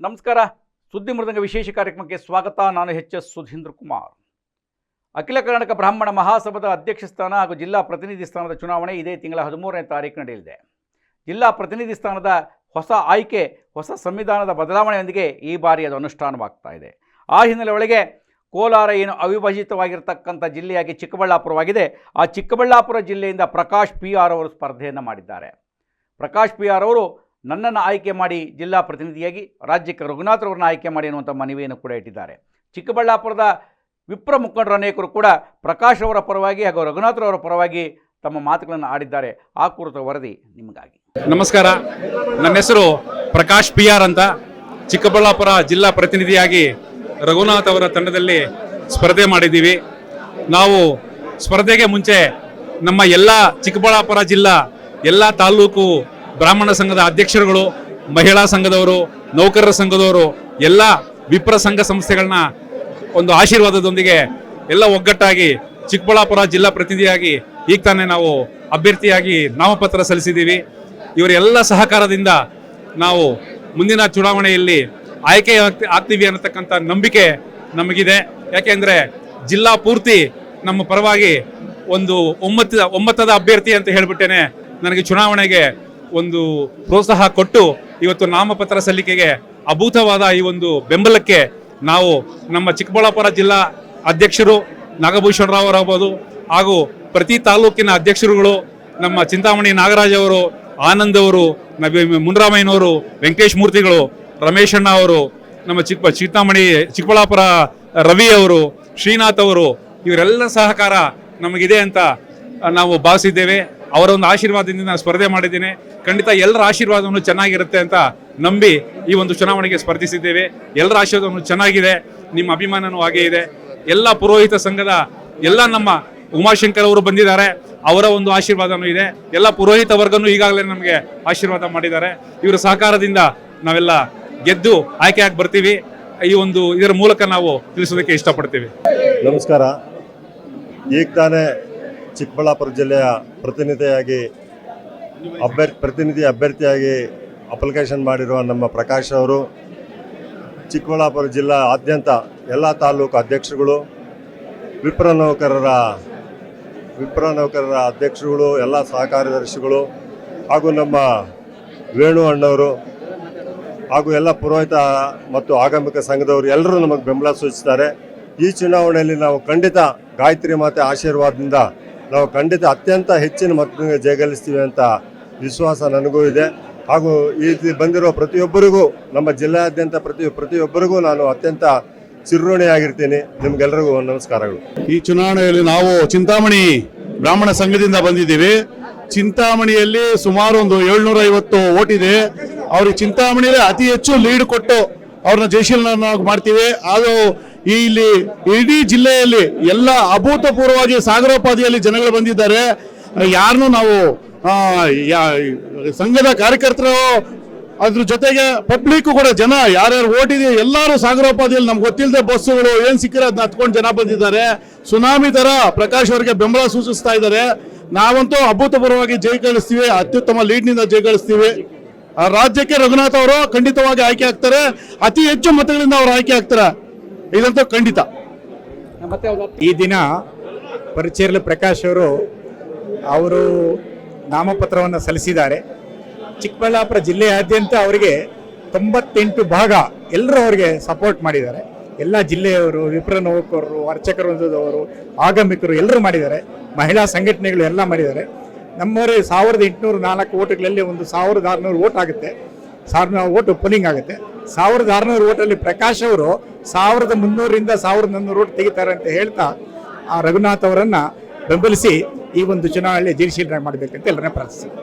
ನಮಸ್ಕಾರ. ಸುದ್ದಿ ಮೃದಂಗ ವಿಶೇಷ ಕಾರ್ಯಕ್ರಮಕ್ಕೆ ಸ್ವಾಗತ. ನಾನು ಎಚ್.ಎಸ್. ಸುಧೀಂದ್ರ ಕುಮಾರ್. ಅಖಿಲ ಕರ್ನಾಟಕ ಬ್ರಾಹ್ಮಣ ಮಹಾಸಭಾದ ಅಧ್ಯಕ್ಷ ಸ್ಥಾನ ಹಾಗೂ ಜಿಲ್ಲಾ ಪ್ರತಿನಿಧಿ ಸ್ಥಾನದ ಚುನಾವಣೆ ಇದೇ ತಿಂಗಳ 13ನೇ ತಾರೀಕು ನಡೆಯಲಿದೆ. ಜಿಲ್ಲಾ ಪ್ರತಿನಿಧಿ ಸ್ಥಾನದ ಹೊಸ ಆಯ್ಕೆ ಹೊಸ ಸಂವಿಧಾನದ ಬದಲಾವಣೆಯೊಂದಿಗೆ ಈ ಬಾರಿ ಅದು ಅನುಷ್ಠಾನವಾಗ್ತಾ ಇದೆ. ಆ ಹಿನ್ನೆಲೆ ಒಳಗೆ ಕೋಲಾರ ಏನು ಅವಿಭಜಿತವಾಗಿರ್ತಕ್ಕಂಥ ಜಿಲ್ಲೆಯಾಗಿ ಚಿಕ್ಕಬಳ್ಳಾಪುರವಾಗಿದೆ. ಆ ಚಿಕ್ಕಬಳ್ಳಾಪುರ ಜಿಲ್ಲೆಯಿಂದ ಪ್ರಕಾಶ್ PR ಅವರು ಸ್ಪರ್ಧೆಯನ್ನು ಮಾಡಿದ್ದಾರೆ. ಪ್ರಕಾಶ್ PR ಅವರು ನನ್ನನ್ನು ಆಯ್ಕೆ ಮಾಡಿ ಜಿಲ್ಲಾ ಪ್ರತಿನಿಧಿಯಾಗಿ ರಾಜ್ಯಕ್ಕೆ ರಘುನಾಥ್ರವ್ರನ್ನ ಆಯ್ಕೆ ಮಾಡಿ ಅನ್ನುವಂಥ ಮನವಿಯನ್ನು ಕೂಡ ಇಟ್ಟಿದ್ದಾರೆ. ಚಿಕ್ಕಬಳ್ಳಾಪುರದ ವಿಪ್ರ ಮುಖಂಡರು ಅನೇಕರು ಕೂಡ ಪ್ರಕಾಶ್ ಅವರ ಪರವಾಗಿ ಹಾಗೂ ರಘುನಾಥ್ರವರ ಪರವಾಗಿ ತಮ್ಮ ಮಾತುಗಳನ್ನು ಆಡಿದ್ದಾರೆ. ಆ ಕುರಿತ ವರದಿ ನಿಮಗಾಗಿ. ನಮಸ್ಕಾರ, ನನ್ನ ಹೆಸರು ಪ್ರಕಾಶ್ PR ಅಂತ. ಚಿಕ್ಕಬಳ್ಳಾಪುರ ಜಿಲ್ಲಾ ಪ್ರತಿನಿಧಿಯಾಗಿ ರಘುನಾಥ್ ಅವರ ತಂಡದಲ್ಲಿ ಸ್ಪರ್ಧೆ ಮಾಡಿದ್ದೀವಿ. ನಾವು ಸ್ಪರ್ಧೆಗೆ ಮುಂಚೆ ನಮ್ಮ ಎಲ್ಲ ಚಿಕ್ಕಬಳ್ಳಾಪುರ ಜಿಲ್ಲಾ ಎಲ್ಲ ತಾಲೂಕು ಬ್ರಾಹ್ಮಣ ಸಂಘದ ಅಧ್ಯಕ್ಷರುಗಳು, ಮಹಿಳಾ ಸಂಘದವರು, ನೌಕರರ ಸಂಘದವರು, ಎಲ್ಲ ವಿಪ್ರ ಸಂಘ ಸಂಸ್ಥೆಗಳನ್ನ ಒಂದು ಆಶೀರ್ವಾದದೊಂದಿಗೆ ಎಲ್ಲ ಒಗ್ಗಟ್ಟಾಗಿ ಚಿಕ್ಕಬಳ್ಳಾಪುರ ಜಿಲ್ಲಾ ಪ್ರತಿನಿಧಿಯಾಗಿ ಈಗ ತಾನೇ ನಾವು ಅಭ್ಯರ್ಥಿಯಾಗಿ ನಾಮಪತ್ರ ಸಲ್ಲಿಸಿದ್ದೀವಿ. ಇವರೆಲ್ಲ ಸಹಕಾರದಿಂದ ನಾವು ಮುಂದಿನ ಚುನಾವಣೆಯಲ್ಲಿ ಆಯ್ಕೆ ಆಗ್ತೀವಿ ಅನ್ನತಕ್ಕಂಥ ನಂಬಿಕೆ ನಮಗಿದೆ. ಯಾಕೆಂದರೆ ಜಿಲ್ಲಾ ಪೂರ್ತಿ ನಮ್ಮ ಪರವಾಗಿ ಒಂದು ಒಮ್ಮತದ ಅಭ್ಯರ್ಥಿ ಅಂತ ಹೇಳಿಬಿಟ್ಟೇನೆ ನನಗೆ ಚುನಾವಣೆಗೆ ಒಂದು ಪ್ರೋತ್ಸಾಹ ಕೊಟ್ಟು ಇವತ್ತು ನಾಮಪತ್ರ ಸಲ್ಲಿಕೆಗೆ ಅಭೂತವಾದ ಈ ಒಂದು ಬೆಂಬಲಕ್ಕೆ ನಾವು ನಮ್ಮ ಚಿಕ್ಕಬಳ್ಳಾಪುರ ಜಿಲ್ಲಾ ಅಧ್ಯಕ್ಷರು ನಾಗಭೂಷಣ ರಾವ್ ಅವರಾಗಬಹುದು ಹಾಗೂ ಪ್ರತಿ ತಾಲೂಕಿನ ಅಧ್ಯಕ್ಷರುಗಳು ನಮ್ಮ ಚಿಂತಾಮಣಿ ನಾಗರಾಜ್ ಅವರು, ಆನಂದ್ ಅವರು, ಮುನ್ರಾಮಯ್ಯನವರು, ವೆಂಕಟೇಶ್ ಮೂರ್ತಿಗಳು, ರಮೇಶಣ್ಣ ಅವರು, ನಮ್ಮ ಚಿಕ್ಕಬಳ್ಳಾಪುರ ರವಿ ಅವರು, ಶ್ರೀನಾಥ್ ಅವರು, ಇವರೆಲ್ಲ ಸಹಕಾರ ನಮಗಿದೆ ಅಂತ ನಾವು ಭಾವಿಸಿದ್ದೇವೆ. ಅವರ ಒಂದು ಆಶೀರ್ವಾದದಿಂದ ನಾನು ಸ್ಪರ್ಧೆ ಮಾಡಿದ್ದೇನೆ. ಖಂಡಿತ ಎಲ್ಲರ ಆಶೀರ್ವಾದವನ್ನು ಚೆನ್ನಾಗಿರುತ್ತೆ ಅಂತ ನಂಬಿ ಈ ಒಂದು ಚುನಾವಣೆಗೆ ಸ್ಪರ್ಧಿಸಿದ್ದೇವೆ. ಎಲ್ಲರ ಆಶೀರ್ವಾದವನ್ನು ಚೆನ್ನಾಗಿದೆ, ನಿಮ್ಮ ಅಭಿಮಾನನೂ ಹಾಗೇ ಇದೆ. ಎಲ್ಲ ಪುರೋಹಿತ ಸಂಘದ ಎಲ್ಲ ನಮ್ಮ ಉಮಾಶಂಕರ್ ಅವರು ಬಂದಿದ್ದಾರೆ, ಅವರ ಒಂದು ಆಶೀರ್ವಾದನೂ ಇದೆ. ಎಲ್ಲ ಪುರೋಹಿತ ವರ್ಗನೂ ಈಗಾಗಲೇ ನಮಗೆ ಆಶೀರ್ವಾದ ಮಾಡಿದ್ದಾರೆ. ಇವರ ಸಹಕಾರದಿಂದ ನಾವೆಲ್ಲ ಗೆದ್ದು ಆಯ್ಕೆಯಾಗಿ ಬರ್ತೀವಿ. ಇದರ ಮೂಲಕ ನಾವು ತಿಳಿಸೋದಕ್ಕೆ ಇಷ್ಟಪಡ್ತೀವಿ. ನಮಸ್ಕಾರ. ಈಗ ತಾನೇ ಚಿಕ್ಕಬಳ್ಳಾಪುರ ಜಿಲ್ಲೆಯ ಪ್ರತಿನಿಧಿ ಅಭ್ಯರ್ಥಿಯಾಗಿ ಅಪ್ಲಿಕೇಶನ್ ಮಾಡಿರುವ ನಮ್ಮ ಪ್ರಕಾಶ್ ಅವರು ಚಿಕ್ಕಬಳ್ಳಾಪುರ ಜಿಲ್ಲಾ ಆದ್ಯಂತ ಎಲ್ಲ ತಾಲೂಕು ಅಧ್ಯಕ್ಷರುಗಳು, ವಿಪ್ರ ನೌಕರರ ಅಧ್ಯಕ್ಷರುಗಳು, ಎಲ್ಲ ಸಹಕಾರ್ಯದರ್ಶಿಗಳು ಹಾಗೂ ನಮ್ಮ ವೇಣು ಅಣ್ಣವರು ಹಾಗೂ ಎಲ್ಲ ಪುರೋಹಿತ ಮತ್ತು ಆಗಮಿಕ ಸಂಘದವರು ಎಲ್ಲರೂ ನಮಗೆ ಬೆಂಬಲ ಸೂಚಿಸ್ತಾರೆ. ಈ ಚುನಾವಣೆಯಲ್ಲಿ ನಾವು ಖಂಡಿತ ಗಾಯತ್ರಿ ಮಾತೆ ಆಶೀರ್ವಾದದಿಂದ ನಾವು ಖಂಡಿತ ಅತ್ಯಂತ ಹೆಚ್ಚಿನ ಮತದಿಂದ ಜಯಗಳಿಸ್ತೀವಿ ಅಂತ ವಿಶ್ವಾಸ ನನಗೂ ಇದೆ. ಹಾಗೂ ಈ ಬಂದಿರೋ ಪ್ರತಿಯೊಬ್ಬರಿಗೂ, ನಮ್ಮ ಜಿಲ್ಲೆಯಾದ್ಯಂತ ಪ್ರತಿಯೊಬ್ಬರಿಗೂ ನಾನು ಅತ್ಯಂತ ಚಿರಋಣಿಯಾಗಿರ್ತೀನಿ. ನಿಮ್ಗೆಲ್ಲರಿಗೂ ನಮಸ್ಕಾರಗಳು. ಈ ಚುನಾವಣೆಯಲ್ಲಿ ನಾವು ಚಿಂತಾಮಣಿ ಬ್ರಾಹ್ಮಣ ಸಂಘದಿಂದ ಬಂದಿದ್ದೀವಿ. ಚಿಂತಾಮಣಿಯಲ್ಲಿ ಸುಮಾರು ಒಂದು 750 ಓಟ್ ಇದೆ. ಅವ್ರಿಗೆ ಚಿಂತಾಮಣಿಯಲ್ಲಿ ಅತಿ ಹೆಚ್ಚು ಲೀಡ್ ಕೊಟ್ಟು ಅವ್ರನ್ನ ಜಯಶೀಲನಾಗಿ ಮಾಡ್ತೀವಿ. ಅದು ಇಲ್ಲಿ ಇಡೀ ಜಿಲ್ಲೆಯಲ್ಲಿ ಎಲ್ಲ ಅಭೂತಪೂರ್ವವಾಗಿ ಸಾಗರೋಪಾದಿಯಲ್ಲಿ ಜನಗಳು ಬಂದಿದ್ದಾರೆ. ಯಾರನ್ನೂ ನಾವು ಸಂಘದ ಕಾರ್ಯಕರ್ತರು ಅದ್ರ ಜೊತೆಗೆ ಪಬ್ಲಿಕ್ ಕೂಡ ಜನ ಯಾರ್ಯಾರು ಓಟಿದೆ ಎಲ್ಲರೂ ಸಾಗರೋಪಾದಿಯಲ್ಲಿ ನಮ್ಗೆ ಗೊತ್ತಿಲ್ಲದೆ ಬಸ್ಸುಗಳು ಏನು ಸಿಕ್ಕಿರೋ ಅದನ್ನ ಹತ್ಕೊಂಡು ಜನ ಬಂದಿದ್ದಾರೆ. ಸುನಾಮಿ ತರ ಪ್ರಕಾಶ್ ಅವರಿಗೆ ಬೆಂಬಲ ಸೂಚಿಸ್ತಾ ಇದ್ದಾರೆ. ನಾವಂತೂ ಅಭೂತಪೂರ್ವವಾಗಿ ಜಯಗಳಿಸ್ತೀವಿ, ಅತ್ಯುತ್ತಮ ಲೀಡ್ನಿಂದ ಜಯಗಳಿಸ್ತೀವಿ. ರಾಜ್ಯಕ್ಕೆ ರಘುನಾಥ್ ಅವರು ಖಂಡಿತವಾಗಿ ಆಯ್ಕೆ ಆಗ್ತಾರೆ. ಅತಿ ಹೆಚ್ಚು ಮತಗಳಿಂದ ಅವರು ಆಯ್ಕೆ ಆಗ್ತಾರೆ, ಇದಂತೂ ಖಂಡಿತ. ಈ ದಿನ ಪರಿಚೇರ್ಲ ಪ್ರಕಾಶ್ ಅವರು ನಾಮಪತ್ರವನ್ನು ಸಲ್ಲಿಸಿದ್ದಾರೆ. ಚಿಕ್ಕಬಳ್ಳಾಪುರ ಜಿಲ್ಲೆಯಾದ್ಯಂತ ಅವರಿಗೆ 98 ಭಾಗ ಎಲ್ಲರೂ ಅವರಿಗೆ ಸಪೋರ್ಟ್ ಮಾಡಿದ್ದಾರೆ. ಎಲ್ಲ ಜಿಲ್ಲೆಯವರು, ವಿಪ್ರ ನೌಕರರು, ಅರ್ಚಕರು, ಆಗಮಿಕರು ಎಲ್ಲರೂ ಮಾಡಿದ್ದಾರೆ. ಮಹಿಳಾ ಸಂಘಟನೆಗಳು ಎಲ್ಲ ಮಾಡಿದ್ದಾರೆ. ನಮ್ಮವರೇ 1804 ಓಟ್ಗಳಲ್ಲಿ ಒಂದು 1600 ಓಟ್ ಆಗುತ್ತೆ. 1600 ಓಟ್ ಪೋಲಿಂಗ್ ಆಗುತ್ತೆ. 1600 ಓಟಲ್ಲಿ ಪ್ರಕಾಶ್ ಅವರು 1300ರಿಂದ 1400 ಓಟ್ ತೆಗಿತಾರೆ ಅಂತ ಹೇಳ್ತಾ ಆ ರಘುನಾಥ್ ಅವರನ್ನ ಬೆಂಬಲಿಸಿ ಈ ಒಂದು ಚುನಾವಣೆಯಲ್ಲಿ ಜಯಶೀಲರಾಗಿ ಮಾಡಬೇಕಂತ ಎಲ್ಲರನ್ನ ಪ್ರಾರ್ಥಿಸ್ತೀನಿ.